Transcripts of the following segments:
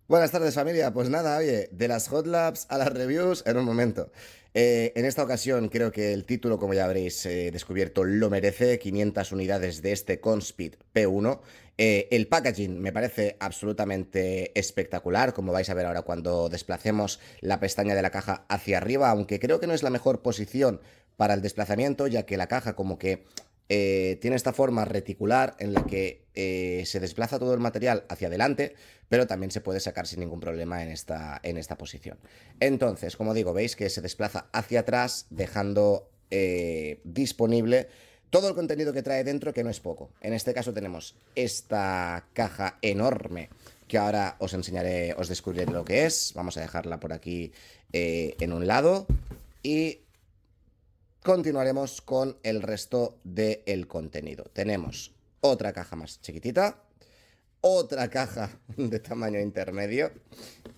Buenas tardes familia, pues nada, oye, de las Hot Labs a las reviews en un momento. En esta ocasión creo que el título, como ya habréis descubierto, lo merece, 500 unidades de este Conspeed P1. El packaging me parece absolutamente espectacular, como vais a ver ahora cuando desplacemos la pestaña de la caja hacia arriba, aunque creo que no es la mejor posición para el desplazamiento, ya que la caja como que tiene esta forma reticular en la que se desplaza todo el material hacia adelante, pero también se puede sacar sin ningún problema en esta posición. Entonces, como digo, veis que se desplaza hacia atrás, dejando disponible todo el contenido que trae dentro, que no es poco. En este caso tenemos esta caja enorme que ahora os enseñaré, os descubriré lo que es. Vamos a dejarla por aquí en un lado y continuaremos con el resto del contenido. Tenemos otra caja más chiquitita, otra caja de tamaño intermedio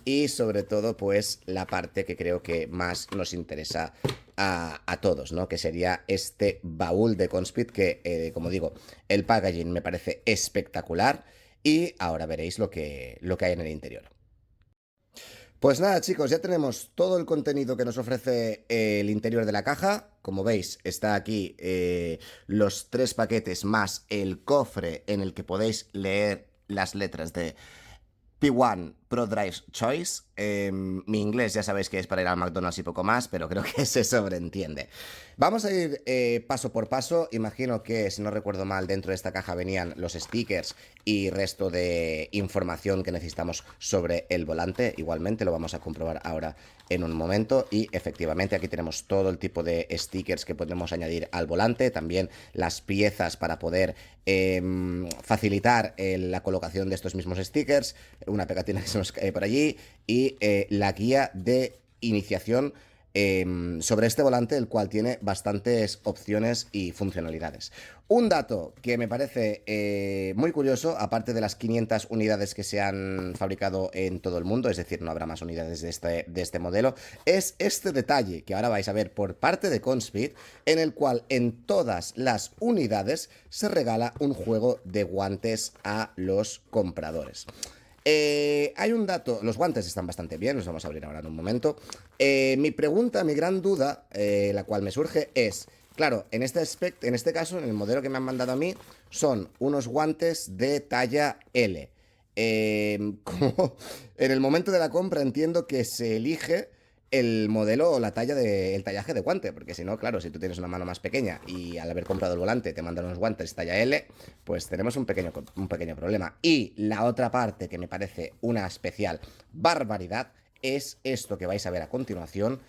y sobre todo pues la parte que creo que más nos interesa a todos, ¿no? Que sería este baúl de Conspeed que, como digo, el packaging me parece espectacular y ahora veréis lo que hay en el interior. Pues nada, chicos, ya tenemos todo el contenido que nos ofrece el interior de la caja. Como veis, está aquí los 3 paquetes más el cofre en el que podéis leer las letras de P1 Pro Drive Choice. Mi inglés ya sabéis que es para ir al McDonald's y poco más, pero creo que se sobreentiende. Vamos a ir paso por paso. Imagino que, si no recuerdo mal, dentro de esta caja venían los stickers y resto de información que necesitamos sobre el volante. Igualmente lo vamos a comprobar ahora en un momento. Y efectivamente aquí tenemos todo el tipo de stickers que podemos añadir al volante. También las piezas para poder facilitar la colocación de estos mismos stickers. Una pegatina que se nos cae por allí. Y la guía de iniciación sobre este volante, el cual tiene bastantes opciones y funcionalidades. Un dato que me parece muy curioso, aparte de las 500 unidades que se han fabricado en todo el mundo, es decir, no habrá más unidades de este modelo, es este detalle que ahora vais a ver por parte de Conspeed, en el cual en todas las unidades se regala un juego de guantes a los compradores. Hay un dato, los guantes están bastante bien, los vamos a abrir ahora en un momento. Mi pregunta, mi gran duda, la cual me surge es, claro, en este caso, en el modelo que me han mandado a mí, son unos guantes de talla L. Como en el momento de la compra entiendo que se elige el modelo o la talla el tallaje de guante, porque si no, claro, si tú tienes una mano más pequeña y al haber comprado el volante te mandan unos guantes talla L, pues tenemos un pequeño problema. Y la otra parte que me parece una especial barbaridad es esto que vais a ver a continuación,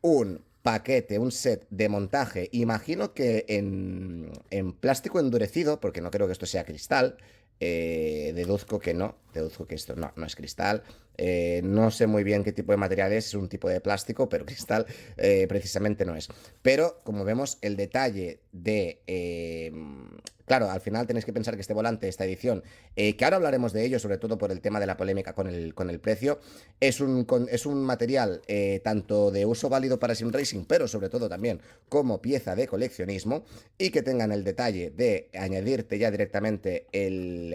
un paquete, un set de montaje, imagino que en plástico endurecido, porque no creo que esto sea cristal. Deduzco que no, deduzco que esto no es cristal. No sé muy bien qué tipo de material es un tipo de plástico, pero cristal precisamente no es. Pero como vemos, el detalle de... claro, al final tenéis que pensar que este volante, esta edición, que ahora hablaremos de ello, sobre todo por el tema de la polémica con el precio, es un material tanto de uso válido para sim racing, pero sobre todo también como pieza de coleccionismo, y que tengan el detalle de añadirte ya directamente el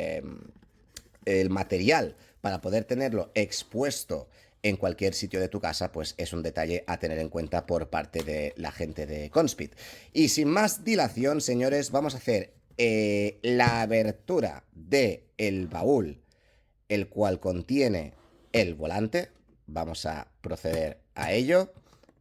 material para poder tenerlo expuesto en cualquier sitio de tu casa, pues es un detalle a tener en cuenta por parte de la gente de Conspeed. Y sin más dilación, señores, vamos a hacer la abertura del baúl, el cual contiene el volante. Vamos a proceder a ello.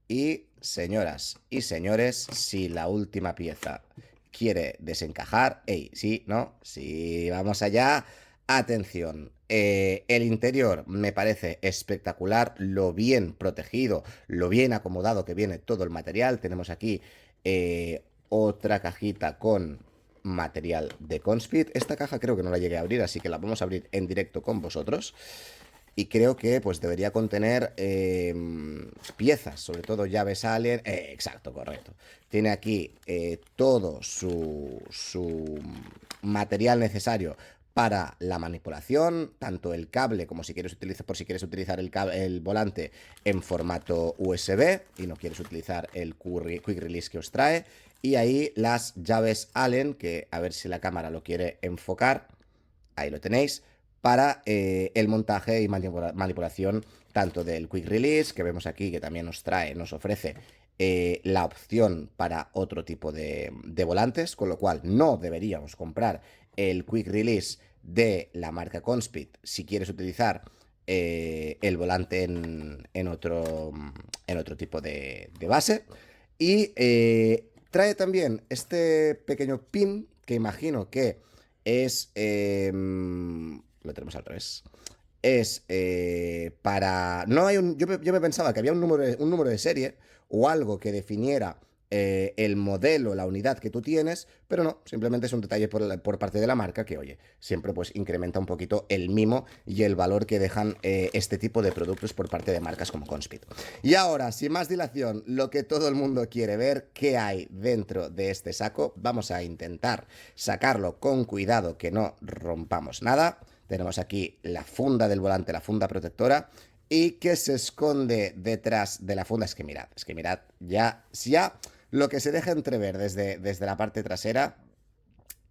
Y, señoras y señores, si la última pieza quiere desencajar, hey, sí, no, sí, vamos allá. Atención, el interior me parece espectacular, lo bien protegido, lo bien acomodado que viene todo el material. Tenemos aquí otra cajita con material de Conspeed. Esta caja creo que no la llegué a abrir, así que la vamos a abrir en directo con vosotros. Y creo que pues debería contener piezas, sobre todo llaves Allen. Exacto, correcto. Tiene aquí todo su material necesario para la manipulación, tanto el cable como si quieres utilizar, por si quieres utilizar el volante en formato USB y no quieres utilizar el Quick Release que os trae. Y ahí las llaves Allen, que a ver si la cámara lo quiere enfocar. Ahí lo tenéis, para el montaje y manipulación tanto del Quick Release, que vemos aquí que también nos ofrece la opción para otro tipo de volantes, con lo cual no deberíamos comprar el Quick Release de la marca Conspeed si quieres utilizar el volante en otro tipo de base. Y trae también este pequeño pin que imagino que es... lo tenemos al revés. Es para... No hay yo me pensaba que había un número de serie o algo que definiera el modelo, la unidad que tú tienes, pero no, simplemente es un detalle por parte de la marca que, oye, siempre pues incrementa un poquito el mimo y el valor que dejan este tipo de productos por parte de marcas como Conspeed. Y ahora, sin más dilación, lo que todo el mundo quiere ver, qué hay dentro de este saco, vamos a intentar sacarlo con cuidado que no rompamos nada. Tenemos aquí la funda del volante, la funda protectora. ¿Y qué se esconde detrás de la funda? Es que mirad, ya lo que se deja entrever desde la parte trasera,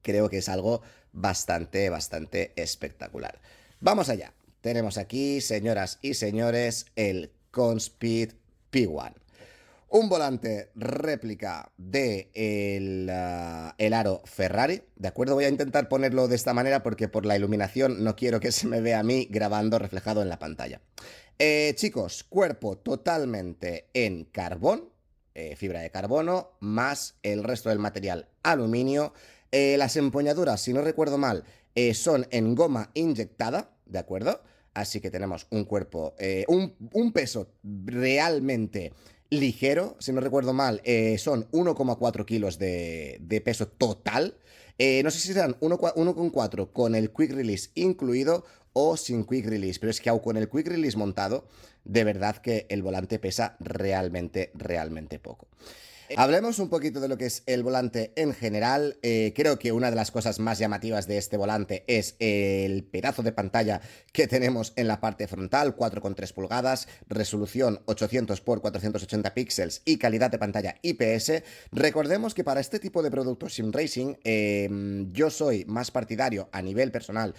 creo que es algo bastante espectacular. Vamos allá. Tenemos aquí, señoras y señores, el Conspeed P1. Un volante réplica de el aro Ferrari, ¿de acuerdo? Voy a intentar ponerlo de esta manera porque por la iluminación no quiero que se me vea a mí grabando reflejado en la pantalla. Chicos, cuerpo totalmente en carbón, fibra de carbono, más el resto del material aluminio. Las empuñaduras, si no recuerdo mal, son en goma inyectada, ¿de acuerdo? Así que tenemos un cuerpo, un peso realmente ligero, si no recuerdo mal, son 1,4 kilos de peso total. No sé si serán 1,4 con el Quick Release incluido o sin Quick Release, pero es que aún con el Quick Release montado, de verdad que el volante pesa realmente poco. Hablemos un poquito de lo que es el volante en general. Creo que una de las cosas más llamativas de este volante es el pedazo de pantalla que tenemos en la parte frontal, 4,3 pulgadas, resolución 800 x 480 píxeles y calidad de pantalla IPS. Recordemos que para este tipo de productos sim racing, yo soy más partidario a nivel personal,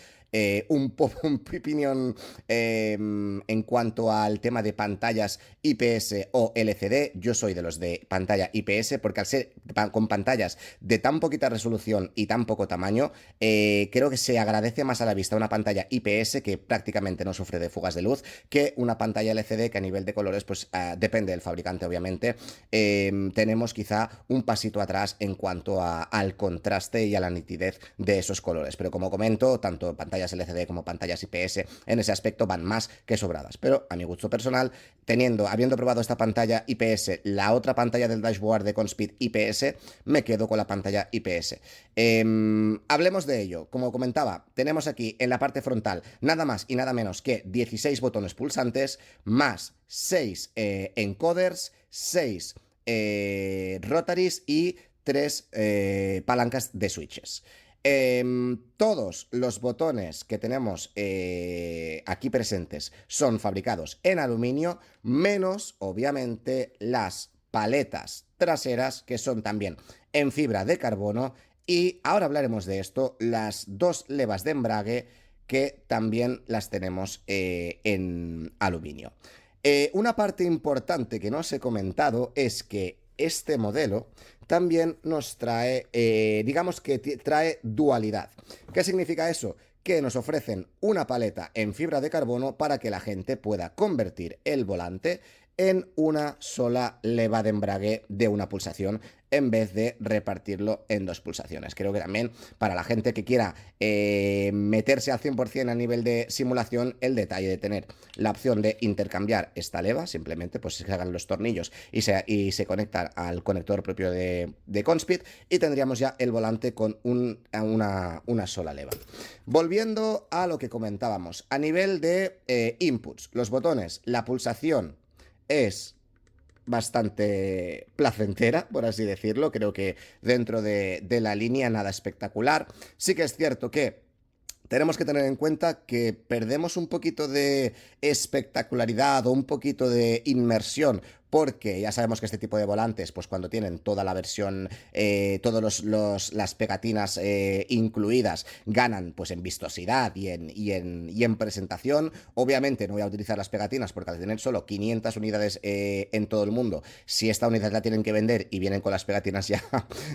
un opinión en cuanto al tema de pantallas IPS o LCD. Yo soy de los de pantalla IPS porque al ser con pantallas de tan poquita resolución y tan poco tamaño, creo que se agradece más a la vista una pantalla IPS que prácticamente no sufre de fugas de luz que una pantalla LCD que a nivel de colores pues depende del fabricante obviamente. Tenemos quizá un pasito atrás en cuanto al contraste y a la nitidez de esos colores, pero como comento, tanto pantallas LCD como pantallas IPS en ese aspecto van más que sobradas, pero a mi gusto personal, habiendo probado esta pantalla IPS, la otra pantalla del dashboard de Conspeed IPS, me quedo con la pantalla IPS. Hablemos de ello. Como comentaba, tenemos aquí en la parte frontal nada más y nada menos que 16 botones pulsantes, más 6 encoders, 6 rotaries y 3 palancas de switches. Todos los botones que tenemos aquí presentes son fabricados en aluminio, menos obviamente las paletas traseras que son también en fibra de carbono, y ahora hablaremos de esto, las dos levas de embrague que también las tenemos en aluminio. Una parte importante que no os he comentado es que este modelo también nos trae, digamos que trae dualidad. ¿Qué significa eso? Que nos ofrecen una paleta en fibra de carbono para que la gente pueda convertir el volante en una sola leva de embrague de una pulsación en vez de repartirlo en dos pulsaciones. Creo que también para la gente que quiera meterse al 100% a nivel de simulación, el detalle de tener la opción de intercambiar esta leva, simplemente pues se hagan los tornillos y se conectan al conector propio de Conspeed y tendríamos ya el volante con una sola leva. Volviendo a lo que comentábamos, a nivel de inputs, los botones, la pulsación es bastante placentera, por así decirlo. Creo que dentro de la línea nada espectacular. Sí que es cierto que tenemos que tener en cuenta que perdemos un poquito de espectacularidad o un poquito de inmersión porque ya sabemos que este tipo de volantes, pues cuando tienen toda la versión, las pegatinas incluidas, ganan pues en vistosidad y en presentación. Obviamente no voy a utilizar las pegatinas porque al tener solo 500 unidades en todo el mundo, si esta unidad la tienen que vender y vienen con las pegatinas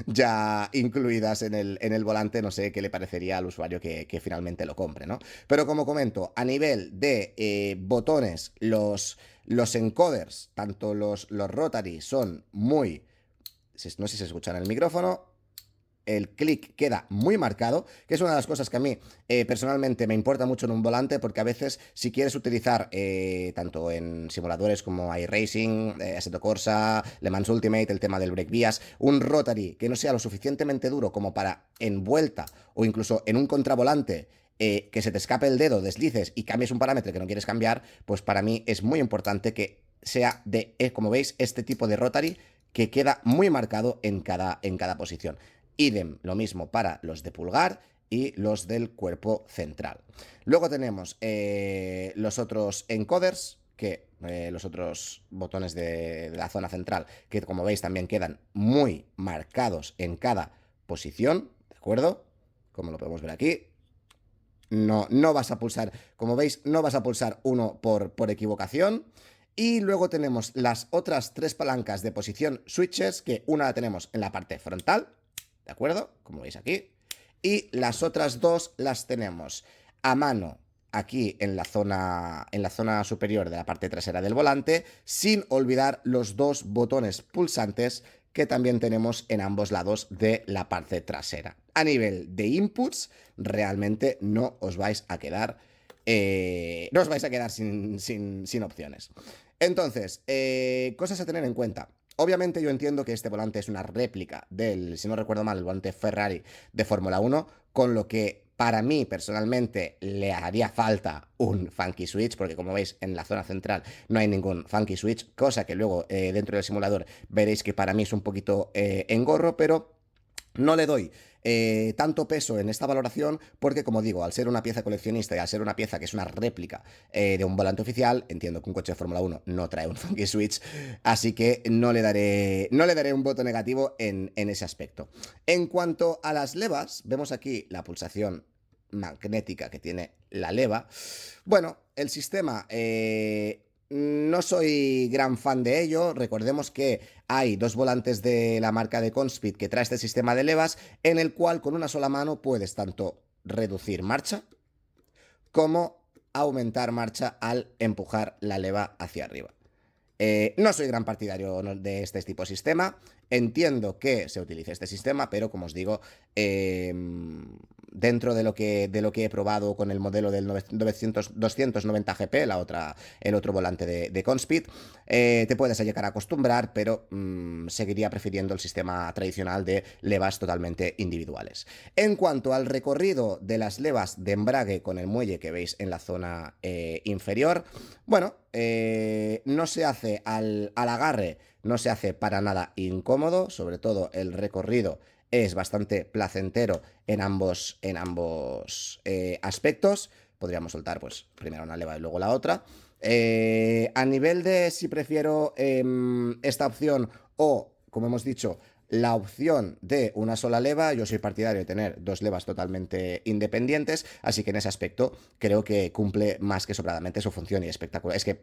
ya incluidas en el volante, no sé qué le parecería al usuario que finalmente lo compre, ¿no? Pero como comento, a nivel de botones, los encoders, tanto los rotary, son muy... No sé si se escucha en el micrófono. El clic queda muy marcado, que es una de las cosas que a mí personalmente me importa mucho en un volante, porque a veces si quieres utilizar tanto en simuladores como iRacing, Assetto Corsa, Le Mans Ultimate, el tema del Break Bias, un rotary que no sea lo suficientemente duro como para en vuelta o incluso en un contravolante que se te escape el dedo, deslices y cambies un parámetro que no quieres cambiar, pues para mí es muy importante que sea como veis, este tipo de rotary que queda muy marcado en cada posición. Idem, lo mismo para los de pulgar y los del cuerpo central. Luego tenemos los otros encoders, los otros botones de la zona central, que como veis también quedan muy marcados en cada posición, ¿de acuerdo? Como lo podemos ver aquí. No vas a pulsar, como veis, no vas a pulsar uno por equivocación. Y luego tenemos las otras tres palancas de posición switches, que una la tenemos en la parte frontal, ¿de acuerdo? Como veis aquí. Y las otras dos las tenemos a mano aquí en la zona superior de la parte trasera del volante, sin olvidar los dos botones pulsantes que también tenemos en ambos lados de la parte trasera. A nivel de inputs, realmente no os vais a quedar sin opciones. Entonces, cosas a tener en cuenta. Obviamente yo entiendo que este volante es una réplica del, si no recuerdo mal, el volante Ferrari de Fórmula 1, con lo que para mí personalmente le haría falta un funky switch, porque como veis en la zona central no hay ningún funky switch, cosa que luego dentro del simulador veréis que para mí es un poquito engorro, pero no le doy tanto peso en esta valoración porque, como digo, al ser una pieza coleccionista y al ser una pieza que es una réplica de un volante oficial, entiendo que un coche de Fórmula 1 no trae un funky switch, así que no le daré un voto negativo en ese aspecto. En cuanto a las levas, vemos aquí la pulsación magnética que tiene la leva. Bueno, el sistema no soy gran fan de ello. Recordemos que hay dos volantes de la marca de Conspeed que trae este sistema de levas, en el cual con una sola mano puedes tanto reducir marcha como aumentar marcha al empujar la leva hacia arriba. No soy gran partidario de este tipo de sistema. Entiendo que se utilice este sistema, pero como os digo, dentro de lo que he probado con el modelo del 290 GP, el otro volante de Conspeed, te puedes llegar a acostumbrar, pero seguiría prefiriendo el sistema tradicional de levas totalmente individuales. En cuanto al recorrido de las levas de embrague con el muelle que veis en la zona inferior, bueno, no se hace al agarre, no se hace para nada incómodo, sobre todo el recorrido es bastante placentero en ambos aspectos. Podríamos soltar pues primero una leva y luego la otra. A nivel de si prefiero esta opción o, como hemos dicho, la opción de una sola leva, yo soy partidario de tener dos levas totalmente independientes, así que en ese aspecto creo que cumple más que sobradamente su función y espectacular. Es que,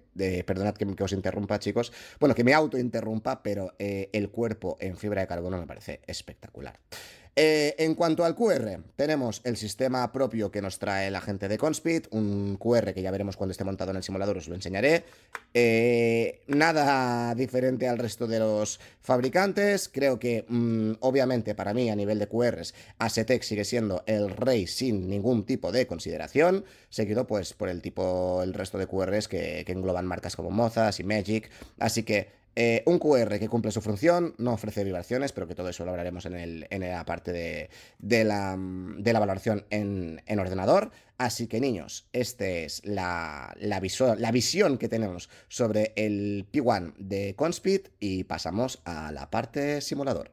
perdonad que os interrumpa, chicos, bueno, que me autointerrumpa, pero el cuerpo en fibra de carbono me parece espectacular. En cuanto al QR, tenemos el sistema propio que nos trae la gente de Conspeed, un QR que ya veremos cuando esté montado en el simulador, os lo enseñaré. Nada diferente al resto de los fabricantes. Creo que, obviamente, para mí, a nivel de QRs, Asetec sigue siendo el rey sin ningún tipo de consideración, seguido pues por el resto de QRs que engloban marcas como Mozas y Magic. Así que un QR que cumple su función, no ofrece vibraciones, pero que todo eso lo hablaremos en la parte de la valoración en ordenador. Así que, niños, esta es la visión que tenemos sobre el P1 de Conspeed y pasamos a la parte simulador.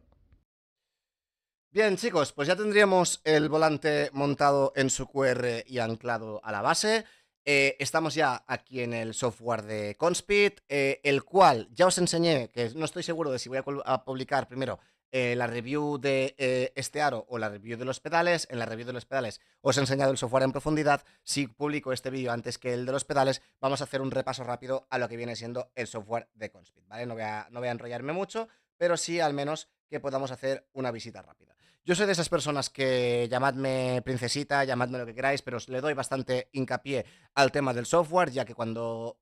Bien, chicos, pues ya tendríamos el volante montado en su QR y anclado a la base. Estamos ya aquí en el software de Conspeed, el cual ya os enseñé, que no estoy seguro de si voy a publicar primero la review de este aro o la review de los pedales. En la review de los pedales os he enseñado el software en profundidad. Si publico este vídeo antes que el de los pedales, vamos a hacer un repaso rápido a lo que viene siendo el software de Conspeed, ¿vale? No voy a enrollarme mucho, pero sí al menos que podamos hacer una visita rápida. Yo soy de esas personas que llamadme princesita, llamadme lo que queráis, pero os le doy bastante hincapié al tema del software, ya que cuando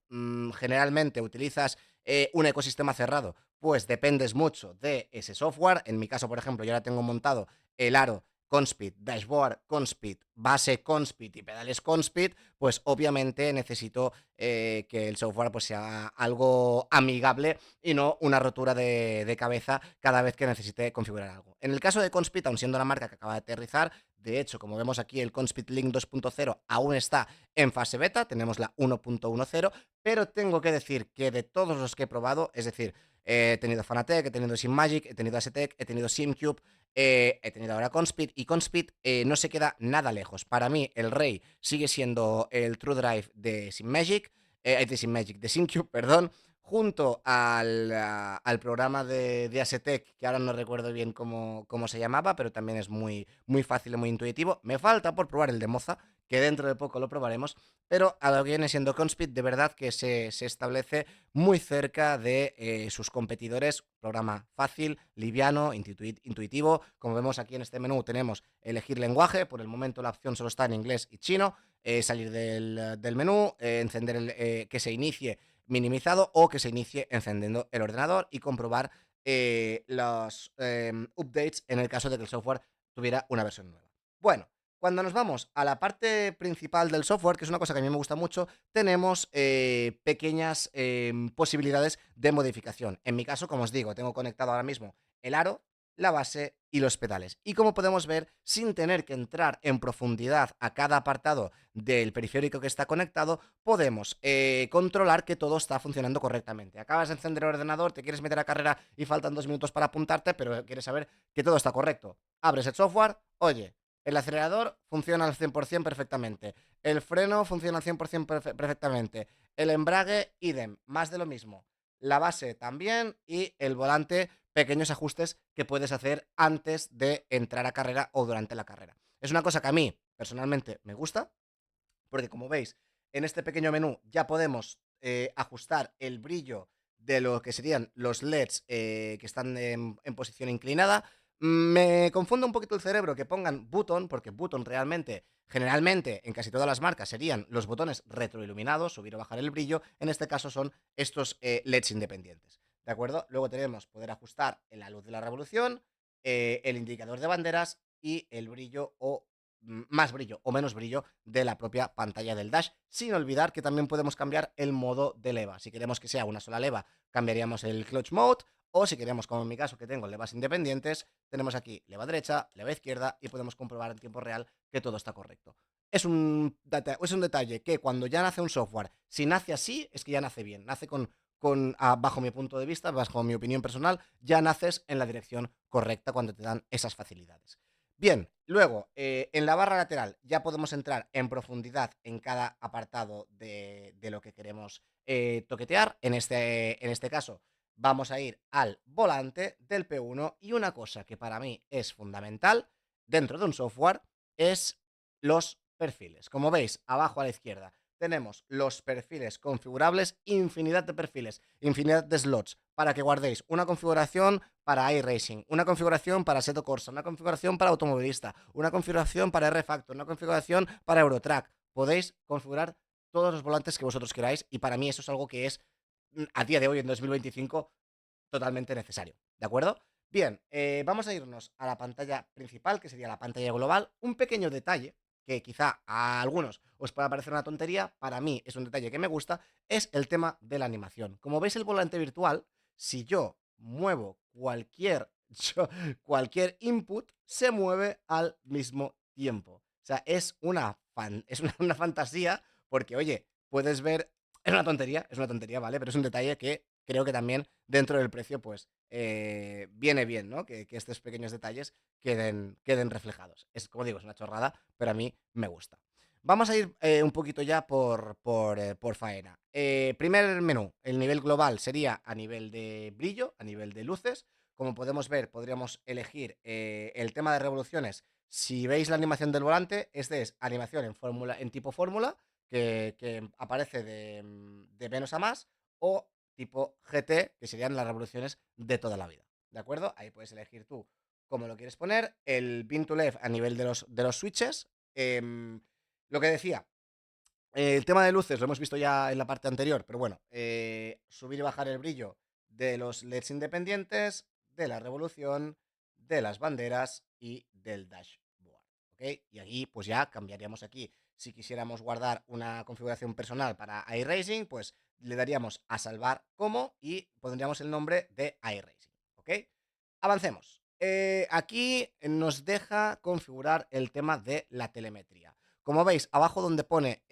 generalmente utilizas un ecosistema cerrado, pues dependes mucho de ese software. En mi caso, por ejemplo, yo ahora tengo montado el aro Conspeed, dashboard Conspeed, base Conspeed y pedales Conspeed, pues obviamente necesito que el software pues sea algo amigable y no una rotura de cabeza cada vez que necesite configurar algo. En el caso de Conspeed, aun siendo la marca que acaba de aterrizar, de hecho, como vemos aquí, el Conspeed Link 2.0 aún está en fase beta, tenemos la 1.10, pero tengo que decir que de todos los que he probado, es decir, he tenido Fanatec, he tenido SimMagic, he tenido Asetec, he tenido SimCube, he tenido ahora Conspeed, y Conspeed no se queda nada lejos. Para mí, el rey sigue siendo el True Drive de SimMagic, de SimCube, perdón, junto al programa de Asetec, que ahora no recuerdo bien cómo se llamaba, pero también es muy fácil y muy intuitivo. Me falta por probar el de Moza, que dentro de poco lo probaremos, pero a lo que viene siendo Conspeed, de verdad que se establece muy cerca de sus competidores. Programa fácil, liviano, intuitivo. Como vemos aquí en este menú tenemos elegir lenguaje, por el momento la opción solo está en inglés y chino, salir del menú, encender que se inicie minimizado o que se inicie encendiendo el ordenador y comprobar los updates en el caso de que el software tuviera una versión nueva. Bueno, cuando nos vamos a la parte principal del software, que es una cosa que a mí me gusta mucho, tenemos pequeñas posibilidades de modificación. En mi caso, como os digo, tengo conectado ahora mismo el aro, la base y los pedales. Y como podemos ver, sin tener que entrar en profundidad a cada apartado del periférico que está conectado, podemos controlar que todo está funcionando correctamente. Acabas de encender el ordenador, te quieres meter a carrera y faltan 2 minutos para apuntarte, pero quieres saber que todo está correcto. Abres el software, oye, el acelerador funciona al 100% perfectamente. El freno funciona al 100% perfectamente. El embrague, idem, más de lo mismo. La base también, y el volante, pequeños ajustes que puedes hacer antes de entrar a carrera o durante la carrera. Es una cosa que a mí personalmente me gusta, porque como veis, en este pequeño menú ya podemos ajustar el brillo de lo que serían los LEDs que están en posición inclinada. Me confunde un poquito el cerebro que pongan button, porque button realmente, generalmente, en casi todas las marcas serían los botones retroiluminados, subir o bajar el brillo. En este caso son estos LEDs independientes, ¿de acuerdo? Luego tenemos poder ajustar la luz de la revolución, el indicador de banderas y el brillo o más brillo o menos brillo de la propia pantalla del dash, sin olvidar que también podemos cambiar el modo de leva. Si queremos que sea una sola leva, cambiaríamos el clutch mode, o si queremos, como en mi caso, que tengo levas independientes, tenemos aquí leva derecha, leva izquierda, y podemos comprobar en tiempo real que todo está correcto. Es un detalle que cuando ya nace un software, si nace así, es que ya nace bien, nace bajo mi punto de vista, bajo mi opinión personal, ya naces en la dirección correcta cuando te dan esas facilidades. Bien, luego, en la barra lateral ya podemos entrar en profundidad en cada apartado de lo que queremos toquetear. En este caso, vamos a ir al volante del P1, y una cosa que para mí es fundamental dentro de un software es los perfiles. Como veis, abajo a la izquierda tenemos los perfiles configurables, infinidad de perfiles, infinidad de slots, para que guardéis una configuración para iRacing, una configuración para Assetto Corsa, una configuración para automovilista, una configuración para R-Factor, una configuración para Eurotrack. Podéis configurar todos los volantes que vosotros queráis, y para mí eso es algo que es, a día de hoy, en 2025, totalmente necesario, ¿de acuerdo? Bien, vamos a irnos a la pantalla principal, que sería la pantalla global. Un pequeño detalle que quizá a algunos os pueda parecer una tontería, para mí es un detalle que me gusta, es el tema de la animación. Como veis, el volante virtual, si yo muevo cualquier input, se mueve al mismo tiempo. O sea, es una fantasía, porque, oye, puedes ver, es una tontería, ¿vale? Pero es un detalle que creo que también dentro del precio, pues, viene bien, ¿no? Que estos pequeños detalles queden reflejados. Es, como digo, es una chorrada, pero a mí me gusta. Vamos a ir un poquito ya por faena. Primer menú, el nivel global sería a nivel de brillo, a nivel de luces. Como podemos ver, podríamos elegir el tema de revoluciones. Si veis la animación del volante, este es animación en tipo fórmula, que aparece de menos a más, o tipo GT, que serían las revoluciones de toda la vida. ¿De acuerdo? Ahí puedes elegir tú cómo lo quieres poner. El pin to left a nivel de los switches. Lo que decía, el tema de luces lo hemos visto ya en la parte anterior, pero bueno, subir y bajar el brillo de los LEDs independientes, de la revolución, de las banderas y del dashboard, ¿ok? Y aquí pues ya cambiaríamos aquí. Si quisiéramos guardar una configuración personal para iRacing, pues le daríamos a salvar como y pondríamos el nombre de iRacing, ¿ok? Avancemos. Aquí nos deja configurar el tema de la telemetría. Como veis, abajo donde pone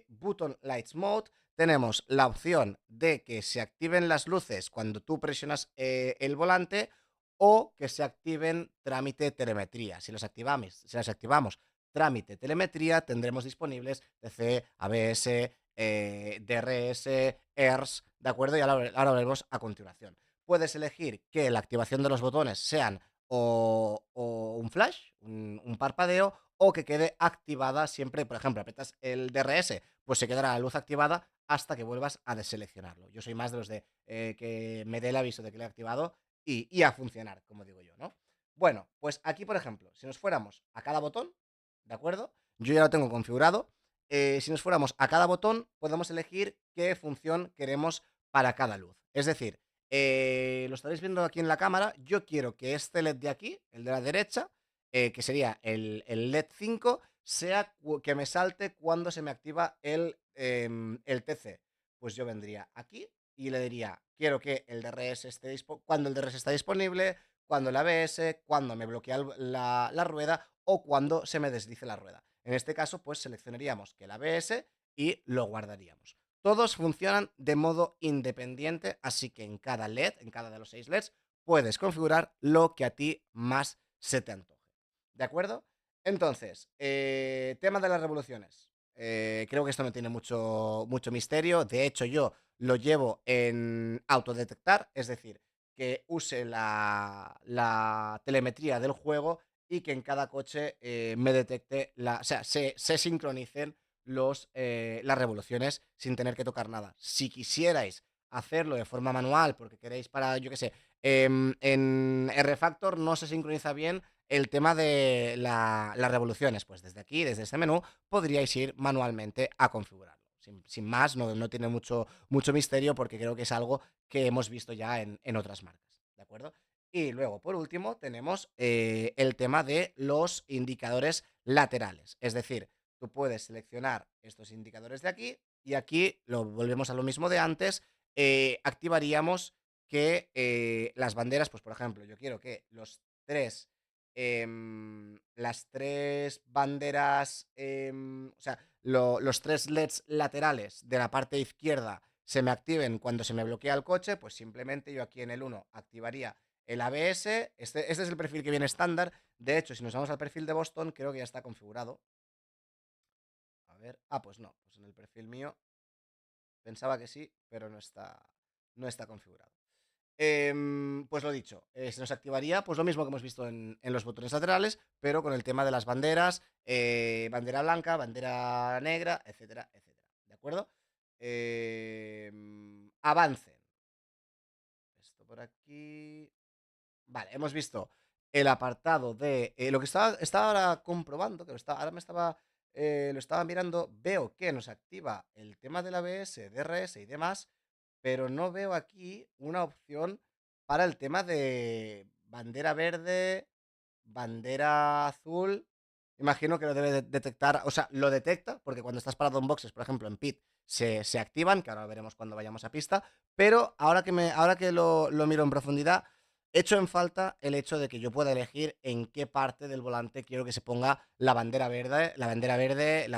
Button Lights Mode, tenemos la opción de que se activen las luces cuando tú presionas el volante o que se activen trámite telemetría. Si las activamos trámite telemetría, tendremos disponibles TC, ABS, DRS, ERS, ¿de acuerdo? Y ahora veremos a continuación. Puedes elegir que la activación de los botones sean o un flash, un parpadeo, o que quede activada siempre. Por ejemplo, apretas el DRS, pues se quedará la luz activada hasta que vuelvas a deseleccionarlo. Yo soy más de los de que me dé el aviso de que lo he activado y a funcionar, como digo yo, ¿no? Bueno, pues aquí, por ejemplo, si nos fuéramos a cada botón, ¿de acuerdo? Yo ya lo tengo configurado. Si nos fuéramos a cada botón, podemos elegir qué función queremos para cada luz. Es decir, lo estaréis viendo aquí en la cámara. Yo quiero que este LED de aquí, el de la derecha, que sería el LED 5, sea que me salte cuando se me activa el TC. Pues yo vendría aquí y le diría, quiero que el DRS esté cuando el DRS está disponible, cuando el ABS, cuando me bloquea la rueda o cuando se me deslice la rueda. En este caso, pues seleccionaríamos que el ABS y lo guardaríamos. Todos funcionan de modo independiente, así que en cada LED, en cada de los 6 LEDs, puedes configurar lo que a ti más se te antoje. ¿De acuerdo? Entonces, tema de las revoluciones. Creo que esto no tiene mucho misterio. De hecho, yo lo llevo en autodetectar, es decir, que use la telemetría del juego y que en cada coche me detecte, o sea, se sincronicen las revoluciones sin tener que tocar nada. Si quisierais hacerlo de forma manual, porque queréis para, yo qué sé, en R-Factor no se sincroniza bien el tema de las revoluciones, pues desde aquí, desde este menú, podríais ir manualmente a configurarlo. Sin más, no tiene mucho misterio porque creo que es algo que hemos visto ya en otras marcas, ¿de acuerdo? Y luego, por último, tenemos el tema de los indicadores laterales. Es decir, tú puedes seleccionar estos indicadores de aquí y aquí lo volvemos a lo mismo de antes. Activaríamos que las banderas, pues por ejemplo, yo quiero que las tres banderas, o sea, los tres LEDs laterales de la parte izquierda se me activen cuando se me bloquea el coche, pues simplemente yo aquí en el 1 activaría el ABS. Este es el perfil que viene estándar. De hecho, si nos vamos al perfil de Boston, creo que ya está configurado. A ver, pues no, pues en el perfil mío pensaba que sí, pero no está configurado. Pues lo dicho, se nos activaría pues lo mismo que hemos visto en los botones laterales, pero con el tema de las banderas, bandera blanca, bandera negra, etcétera, etcétera. ¿De acuerdo? Avancen. Esto por aquí. Vale, hemos visto el apartado de lo que estaba ahora comprobando, que ahora lo estaba mirando, veo que nos activa el tema del ABS, DRS y demás, pero no veo aquí una opción para el tema de bandera verde, bandera azul. Imagino que lo debe detectar, o sea, lo detecta, porque cuando estás parado en boxes, por ejemplo, en pit, se activan, que ahora veremos cuando vayamos a pista, pero ahora que lo miro en profundidad, echo en falta el hecho de que yo pueda elegir en qué parte del volante quiero que se ponga la bandera verde, la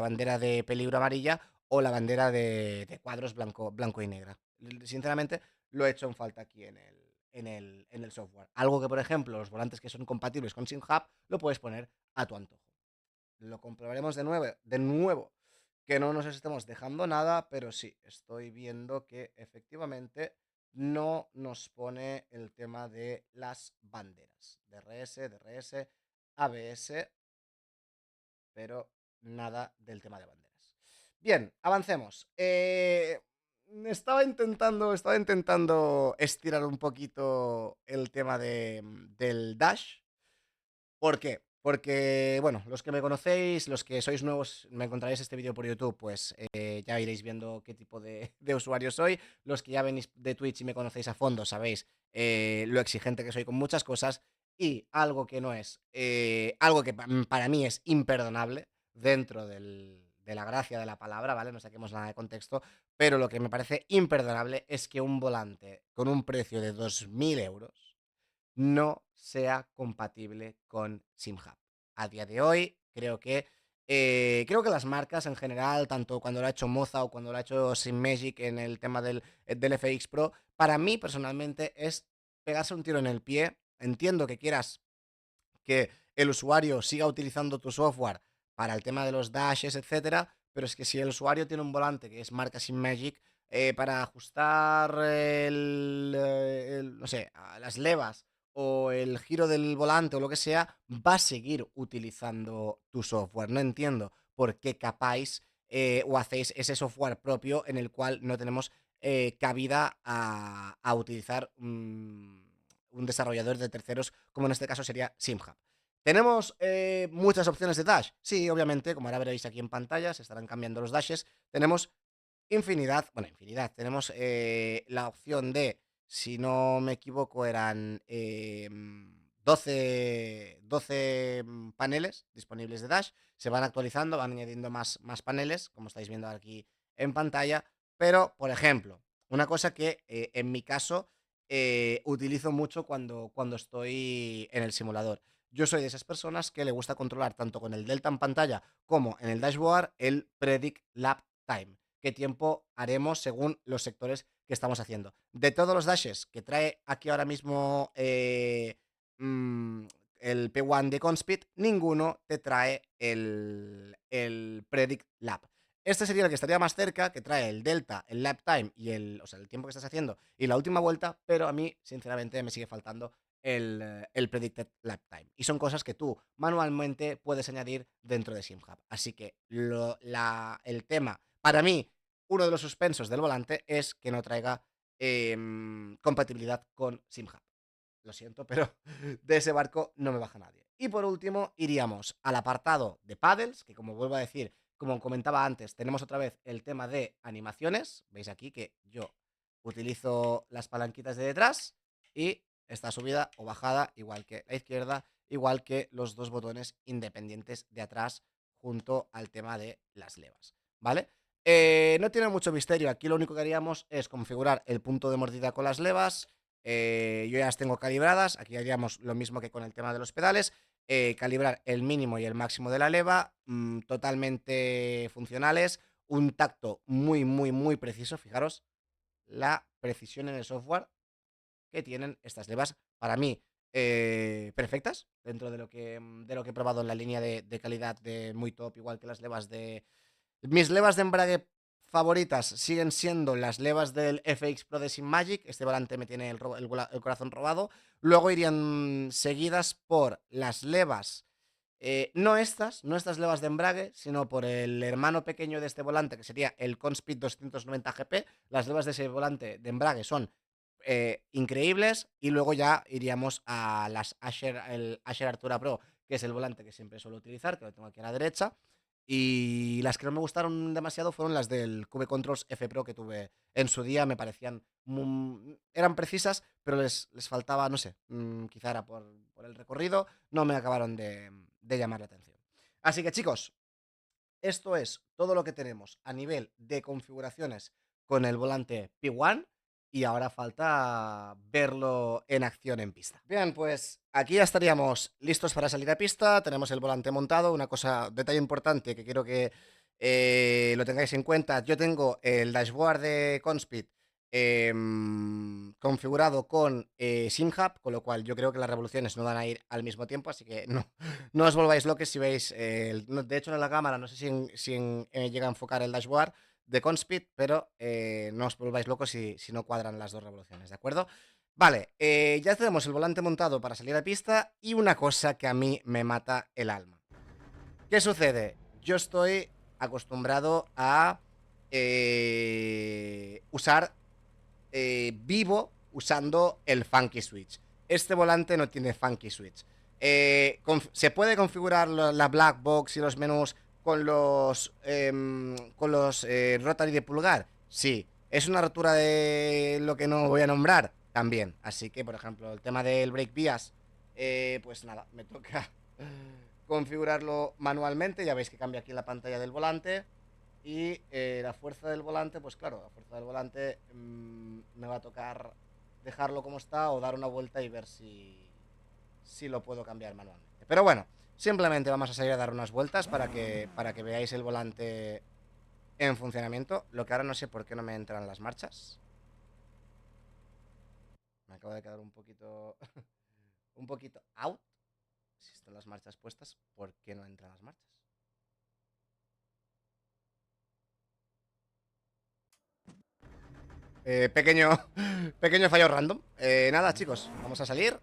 bandera de peligro amarilla o la bandera de cuadros blanco y negra. Sinceramente, lo he hecho en falta aquí en el software. Algo que, por ejemplo, los volantes que son compatibles con SynHub lo puedes poner a tu antojo. lo comprobaremos de nuevo, que no nos estemos dejando nada, pero sí, estoy viendo que efectivamente no nos pone el tema de las banderas. DRS, DRS, ABS, pero nada del tema de banderas. Bien, avancemos. Estaba intentando estirar un poquito el tema del dash. ¿Por qué? Porque, bueno, los que me conocéis, los que sois nuevos, me encontraréis este vídeo por YouTube, pues ya iréis viendo qué tipo de usuario soy. Los que ya venís de Twitch y me conocéis a fondo, sabéis lo exigente que soy con muchas cosas. Y algo que no es, algo que para mí es imperdonable dentro de la gracia de la palabra, ¿vale? No saquemos nada de contexto, pero lo que me parece imperdonable es que un volante con un precio de 2.000 € no sea compatible con SimHub. A día de hoy, creo que las marcas en general, tanto cuando lo ha hecho Moza o cuando lo ha hecho SimMagic en el tema del FX Pro, para mí personalmente es pegarse un tiro en el pie. Entiendo que quieras que el usuario siga utilizando tu software para el tema de los dashes, etcétera, pero es que si el usuario tiene un volante que es marca SimMagic, para ajustar no sé, las levas o el giro del volante o lo que sea, va a seguir utilizando tu software. No entiendo por qué capáis o hacéis ese software propio en el cual no tenemos cabida a utilizar un desarrollador de terceros, como en este caso sería SimHub. ¿Tenemos muchas opciones de dash? Sí, obviamente, como ahora veréis aquí en pantalla, se estarán cambiando los dashes. Tenemos infinidad, bueno, infinidad. Tenemos la opción de, si no me equivoco, eran 12 paneles disponibles de dash. Se van actualizando, van añadiendo más paneles, como estáis viendo aquí en pantalla. Pero, por ejemplo, una cosa que en mi caso utilizo mucho cuando estoy en el simulador. Yo soy de esas personas que le gusta controlar tanto con el delta en pantalla como en el dashboard el predict lap time. Qué tiempo haremos según los sectores que estamos haciendo. De todos los dashes que trae aquí ahora mismo mm, el P1 de Conspeed, ninguno te trae el predict lap. Este sería el que estaría más cerca, que trae el delta, el lap time y o sea, el tiempo que estás haciendo y la última vuelta, pero a mí, sinceramente, me sigue faltando el predicted lap time. Y son cosas que tú manualmente puedes añadir dentro de SimHub. Así que el tema, para mí, uno de los suspensos del volante es que no traiga compatibilidad con SimHub. Lo siento, pero de ese barco no me baja nadie. Y por último, iríamos al apartado de paddles, que como vuelvo a decir, como comentaba antes, tenemos otra vez el tema de animaciones. Veis aquí que yo utilizo las palanquitas de detrás y está subida o bajada, igual que la izquierda, igual que los dos botones independientes de atrás junto al tema de las levas, ¿vale? No tiene mucho misterio, aquí lo único que haríamos es configurar el punto de mordida con las levas. Yo ya las tengo calibradas, aquí haríamos lo mismo que con el tema de los pedales. Calibrar el mínimo y el máximo de la leva, totalmente funcionales, un tacto muy, muy, muy preciso. Fijaros la precisión en el software que tienen estas levas, para mí, perfectas, dentro de lo que he probado en la línea de calidad de muy top, igual que las levas de... Mis levas de embrague favoritas siguen siendo las levas del FX Pro de SimMagic. Este volante me tiene el corazón robado. Luego irían seguidas por las levas, no estas levas de embrague, sino por el hermano pequeño de este volante, que sería el Conspeed 290 GP. Las levas de ese volante de embrague son increíbles. Y luego ya iríamos a el Asher Artura Pro, que es el volante que siempre suelo utilizar, que lo tengo aquí a la derecha. Y las que no me gustaron demasiado fueron las del Cube Controls F Pro que tuve en su día. Me parecían eran precisas, pero les faltaba, no sé, quizá era por el recorrido, no me acabaron de llamar la atención. Así que, chicos, esto es todo lo que tenemos a nivel de configuraciones con el volante P1 y ahora falta verlo en acción en pista. Bien, pues aquí ya estaríamos listos para salir a pista. Tenemos el volante montado. Detalle importante que quiero que lo tengáis en cuenta. Yo tengo el dashboard de Conspeed configurado con SimHub, con lo cual yo creo que las revoluciones no van a ir al mismo tiempo, así que no os volváis locos si veis, de hecho en la cámara no sé si llega a enfocar el dashboard de Conspeed, pero no os volváis locos si no cuadran las dos revoluciones, ¿de acuerdo? Vale, ya tenemos el volante montado para salir a pista y una cosa que a mí me mata el alma. ¿Qué sucede? Yo estoy acostumbrado a usar vivo usando el Funky Switch. Este volante no tiene Funky Switch. Se puede configurar la black box y los menús con los rotary de pulgar. Sí. ¿Es una rotura de lo que no voy a nombrar? También. Así que, por ejemplo, el tema del brake bias, pues nada, me toca configurarlo manualmente. Ya veis que cambia aquí la pantalla del volante. Y la fuerza del volante, pues claro, la fuerza del volante me va a tocar dejarlo como está o dar una vuelta y ver si lo puedo cambiar manualmente. Pero bueno, simplemente vamos a salir a dar unas vueltas para que veáis el volante en funcionamiento. Lo que ahora no sé por qué no me entran las marchas. Me acabo de quedar un poquito un poquito out. Si están las marchas puestas, ¿por qué no entran las marchas? Pequeño fallo random. Nada, chicos, vamos a salir.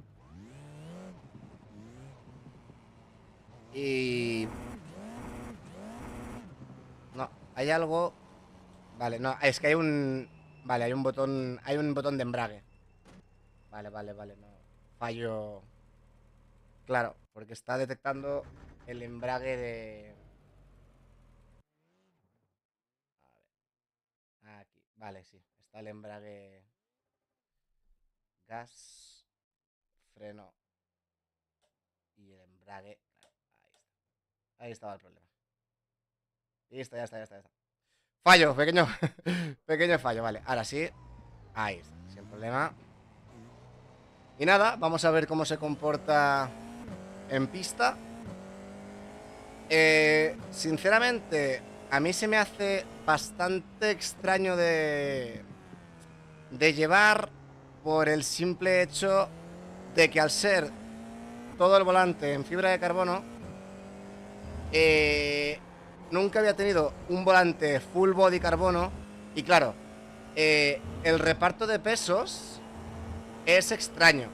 Y... no, hay algo... Vale, no, es que hay un... Vale, hay un botón de embrague. Vale, no. Fallo... Claro, porque está detectando el embrague de... A ver, aquí, vale, sí. Está el embrague... Gas... Freno... Y el embrague... Claro, ahí está. Ahí estaba el problema. Listo, ya está. Fallo, pequeño fallo, vale. Ahora sí. Ahí está, sin problema. Y nada, vamos a ver cómo se comporta en pista. Sinceramente, a mí se me hace bastante extraño de llevar, por el simple hecho de que al ser todo el volante en fibra de carbono, nunca había tenido un volante full body carbono. Y claro, el reparto de pesos es extraño.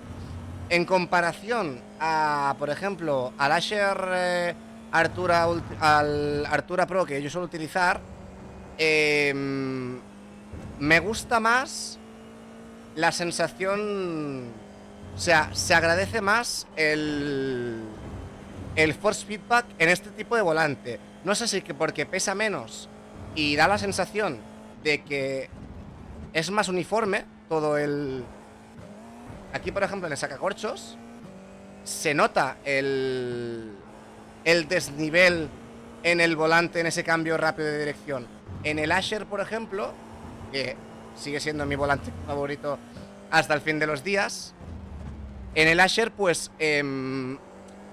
En comparación a, por ejemplo, al Asher Artura Pro que yo suelo utilizar, me gusta más la sensación. O sea, se agradece más el force feedback en este tipo de volante. No sé si que porque pesa menos y da la sensación de que es más uniforme todo el... Aquí, por ejemplo, en el sacacorchos se nota el desnivel en el volante, en ese cambio rápido de dirección. En el Asher, por ejemplo, que sigue siendo mi volante favorito hasta el fin de los días, en el Asher, pues,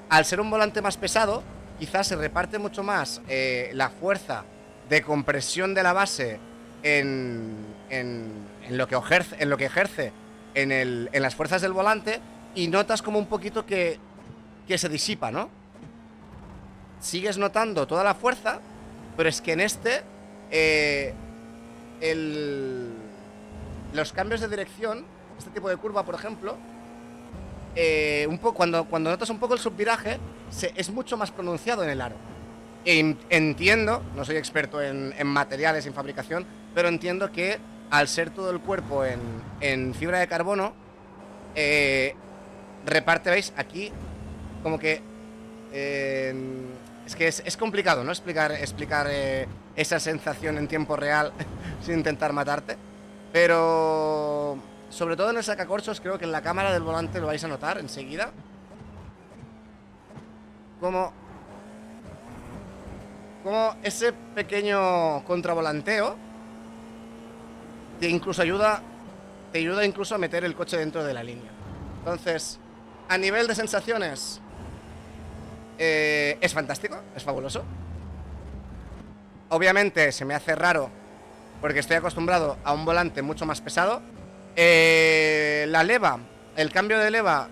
al ser un volante más pesado, quizás se reparte mucho más la fuerza de compresión de la base en lo que ejerce en las fuerzas del volante, y notas como un poquito que se disipa, ¿no? Sigues notando toda la fuerza, pero es que en este los cambios de dirección, este tipo de curva, por ejemplo, un poco, cuando notas un poco el subviraje, es mucho más pronunciado en el aro. Entiendo, no soy experto en materiales, en fabricación, pero entiendo que al ser todo el cuerpo en fibra de carbono, reparte, ¿veis? Aquí, como que... es que es complicado, ¿no? Explicar esa sensación en tiempo real sin intentar matarte. Pero... sobre todo en el sacacorchos, creo que en la cámara del volante lo vais a notar enseguida. Como ese pequeño contravolanteo te ayuda incluso a meter el coche dentro de la línea. Entonces, a nivel de sensaciones, es fantástico, es fabuloso. Obviamente se me hace raro porque estoy acostumbrado a un volante mucho más pesado. La leva, el cambio de leva,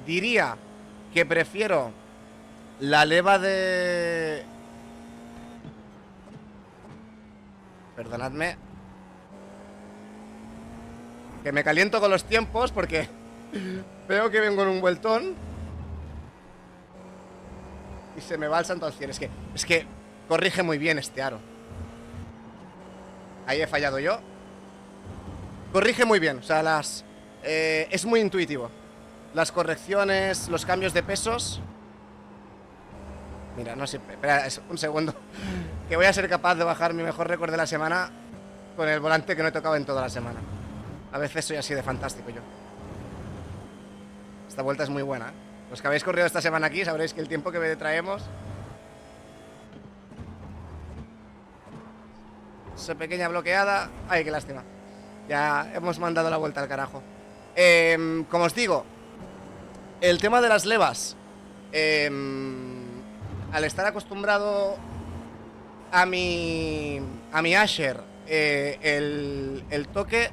diría que prefiero la leva de... Perdonadme, que me caliento con los tiempos porque veo que vengo en un vueltón y se me va el santo al cielo. Es que corrige muy bien este aro. Ahí he fallado yo. Corrige muy bien, o sea, es muy intuitivo. Las correcciones, los cambios de pesos. Mira, no sé, espera un segundo, que voy a ser capaz de bajar mi mejor récord de la semana con el volante que no he tocado en toda la semana. A veces soy así de fantástico yo. Esta vuelta es muy buena, ¿eh? Los que habéis corrido esta semana aquí sabréis que el tiempo que traemos... Esa pequeña bloqueada... Ay, qué lástima. Ya hemos mandado la vuelta al carajo. Como os digo, el tema de las levas... al estar acostumbrado a mi Asher, el toque,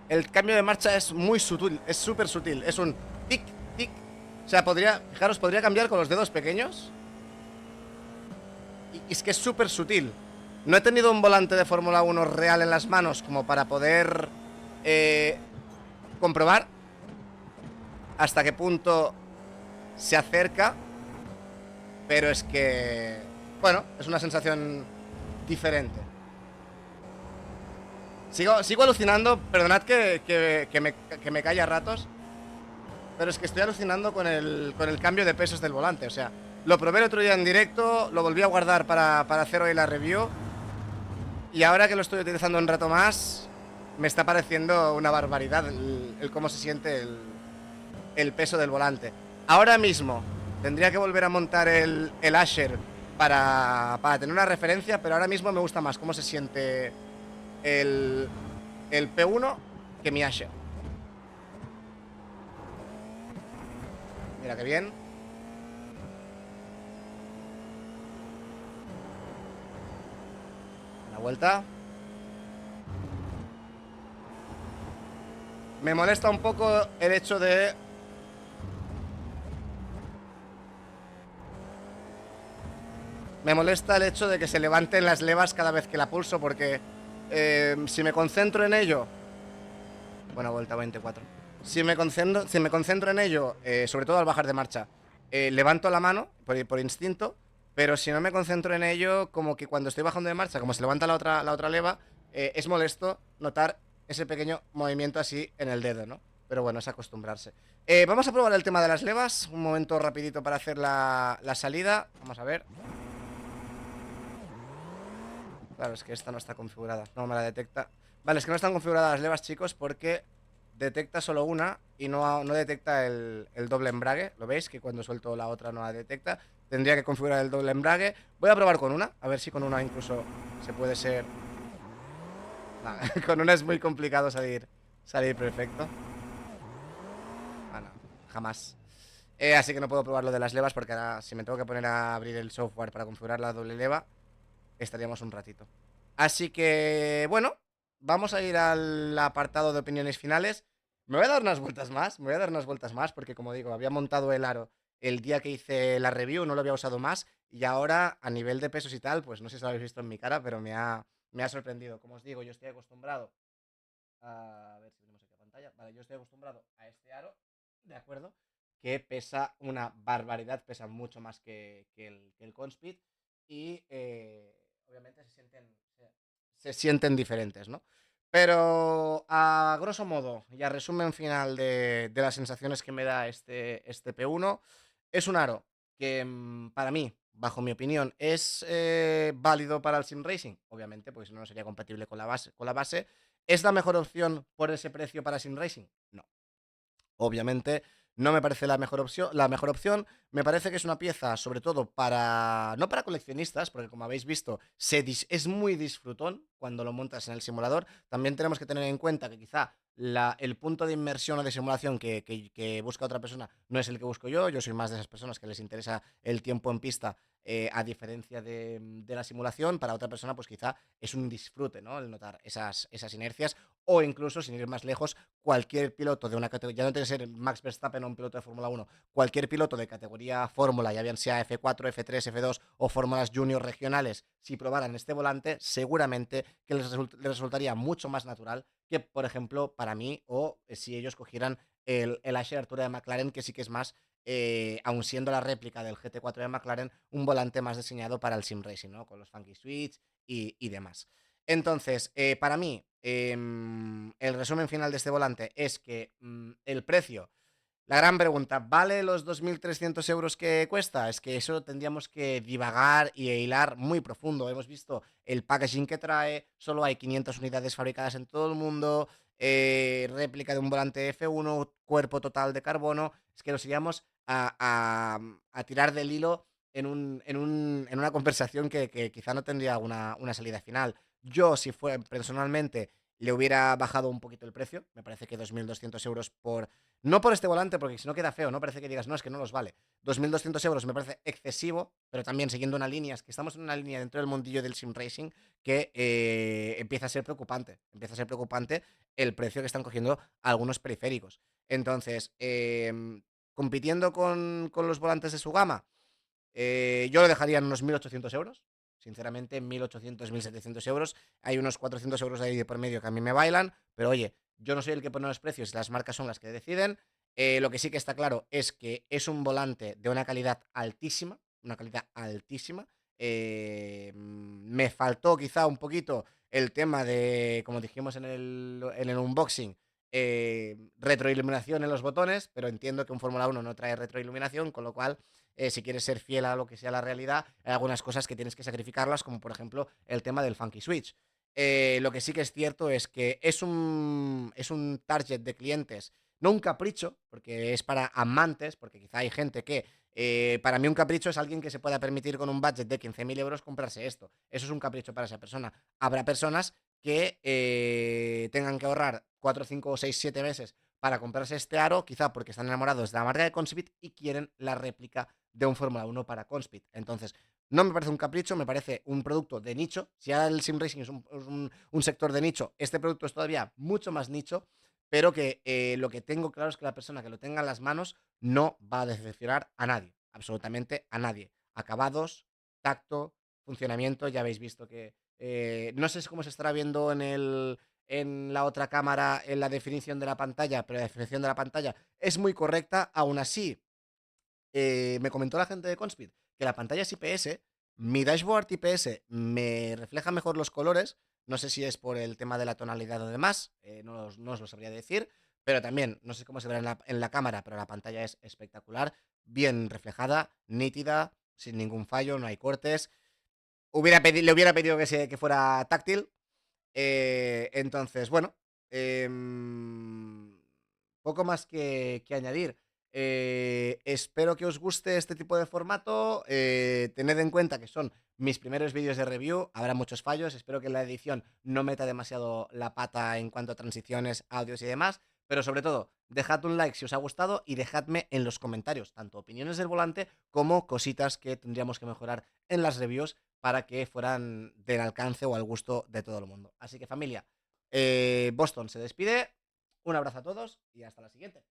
el cambio de marcha es muy sutil, es súper sutil. Es un tic, tic. O sea, fijaros, podría cambiar con los dedos pequeños. Y es que es súper sutil. No he tenido un volante de Fórmula 1 real en las manos como para poder comprobar hasta qué punto se acerca. Pero es que... Bueno, es una sensación diferente. Sigo alucinando. Perdonad que me calle a ratos, pero es que estoy alucinando con el cambio de pesos del volante. O sea, lo probé el otro día en directo, lo volví a guardar para hacer hoy la review, y ahora que lo estoy utilizando un rato más, me está pareciendo una barbaridad el cómo se siente el peso del volante. Ahora mismo tendría que volver a montar el Asher para tener una referencia, pero ahora mismo me gusta más cómo se siente el P1 que mi Asher. Mira qué bien. Una vuelta. Me molesta un poco el hecho de... Me molesta el hecho de que se levanten las levas cada vez que la pulso, porque si me concentro en ello... Buena vuelta, 24. Si me concentro en ello, sobre todo al bajar de marcha, levanto la mano por instinto, pero si no me concentro en ello, como que cuando estoy bajando de marcha, como se levanta la otra leva, es molesto notar ese pequeño movimiento así en el dedo, ¿no? Pero bueno, es acostumbrarse. Vamos a probar el tema de las levas. Un momento rapidito para hacer la salida. Vamos a ver. Claro, es que esta no está configurada, no me la detecta. Vale, es que no están configuradas las levas, chicos, porque detecta solo una y no detecta el doble embrague. ¿Lo veis? Que cuando suelto la otra no la detecta. Tendría que configurar el doble embrague. Voy a probar con una, a ver si con una incluso se puede ser... Nah, con una es muy complicado salir perfecto. Ah, no, jamás. Así que no puedo probar lo de las levas, porque ahora si me tengo que poner a abrir el software para configurar la doble leva, estaríamos un ratito. Así que, bueno, vamos a ir al apartado de opiniones finales. Me voy a dar unas vueltas más, porque como digo, había montado el aro el día que hice la review, no lo había usado más, y ahora a nivel de pesos y tal, pues no sé si lo habéis visto en mi cara, pero me ha sorprendido. Como os digo, yo estoy acostumbrado a ver si tenemos aquí la pantalla. Vale, yo estoy acostumbrado a este aro, ¿de acuerdo? Que pesa una barbaridad, pesa mucho más que el Conspeed, y obviamente se sienten diferentes, ¿no? Pero a grosso modo y a resumen final de las sensaciones que me da este P1, es un aro que para mí, bajo mi opinión, es válido para el sim racing, obviamente, porque si no, no sería compatible con la base. ¿Es la mejor opción por ese precio para sim racing? No. Obviamente no me parece la mejor opción. Me parece que es una pieza, sobre todo no para coleccionistas, porque como habéis visto, es muy disfrutón cuando lo montas en el simulador. También tenemos que tener en cuenta que quizá el punto de inmersión o de simulación que busca otra persona no es el que busco yo. Yo soy más de esas personas que les interesa el tiempo en pista a diferencia de la simulación, para otra persona pues quizá es un disfrute, ¿no? El notar esas inercias, o incluso, sin ir más lejos, cualquier piloto de una categoría, ya no tiene que ser Max Verstappen o un piloto de Fórmula 1, cualquier piloto de categoría Fórmula, ya bien sea F4, F3, F2 o fórmulas junior regionales, si probaran este volante, seguramente que les resultaría mucho más natural que, por ejemplo, para mí, o si ellos cogieran el Asher Artura de McLaren, que sí que es más, aun siendo la réplica del GT4 de McLaren, un volante más diseñado para el sim racing, ¿no? Con los funky switch y demás. Entonces, para mí, el resumen final de este volante es que el precio, la gran pregunta, ¿vale los 2.300 euros que cuesta? Es que eso tendríamos que divagar y hilar muy profundo. Hemos visto el packaging que trae, solo hay 500 unidades fabricadas en todo el mundo, réplica de un volante F1, cuerpo total de carbono. Es que nos iríamos a tirar del hilo en una conversación que quizá no tendría una salida final. Yo, si fue personalmente, le hubiera bajado un poquito el precio. Me parece que 2.200 euros por... No por este volante, porque si no queda feo, ¿no? Parece que digas, no, es que no los vale. 2.200 euros me parece excesivo, pero también siguiendo una línea, es que estamos en una línea dentro del mundillo del sim racing que empieza a ser preocupante. Empieza a ser preocupante el precio que están cogiendo algunos periféricos. Entonces, compitiendo con los volantes de su gama, yo lo dejaría en unos 1.800 euros. Sinceramente, 1.800, 1.700 euros. Hay unos 400 euros ahí de por medio que a mí me bailan. Pero oye, yo no soy el que pone los precios, las marcas son las que deciden. Lo que sí que está claro es que es un volante de una calidad altísima. Una calidad altísima. Me faltó quizá un poquito el tema de, como dijimos en el unboxing, retroiluminación en los botones, pero entiendo que un Fórmula 1 no trae retroiluminación, con lo cual si quieres ser fiel a lo que sea la realidad, hay algunas cosas que tienes que sacrificarlas, como por ejemplo el tema del funky switch. Lo que sí que es cierto es que es un target de clientes, no un capricho, porque es para amantes, porque quizá hay gente que, para mí un capricho es alguien que se pueda permitir con un budget de 15.000 euros comprarse esto. Eso es un capricho para esa persona. Habrá personas que tengan que ahorrar 4, 5, 6, 7 meses para comprarse este aro, quizá porque están enamorados de la marca de Conspeed y quieren la réplica de un Fórmula 1 para Conspeed. Entonces, no me parece un capricho, me parece un producto de nicho. Si ahora el sim racing es un sector de nicho, este producto es todavía mucho más nicho, pero que lo que tengo claro es que la persona que lo tenga en las manos no va a decepcionar a nadie, absolutamente a nadie. Acabados, tacto, funcionamiento, ya habéis visto que no sé cómo se estará viendo en la otra cámara en la definición de la pantalla, pero la definición de la pantalla es muy correcta. Aún así, me comentó la gente de Conspeed que la pantalla es IPS, mi dashboard IPS me refleja mejor los colores, no sé si es por el tema de la tonalidad o demás, no os lo sabría decir, pero también, no sé cómo se verá en la cámara, pero la pantalla es espectacular, bien reflejada, nítida, sin ningún fallo, no hay cortes. Le hubiera pedido que fuera táctil, entonces, bueno, poco más que añadir. Espero que os guste este tipo de formato. Tened en cuenta que son mis primeros vídeos de review. Habrá muchos fallos. Espero que la edición no meta demasiado la pata en cuanto a transiciones, audios y demás. Pero sobre todo, dejad un like si os ha gustado y dejadme en los comentarios tanto opiniones del volante como cositas que tendríamos que mejorar en las reviews para que fueran del alcance o al gusto de todo el mundo. Así que familia, Boston se despide. Un abrazo a todos y hasta la siguiente.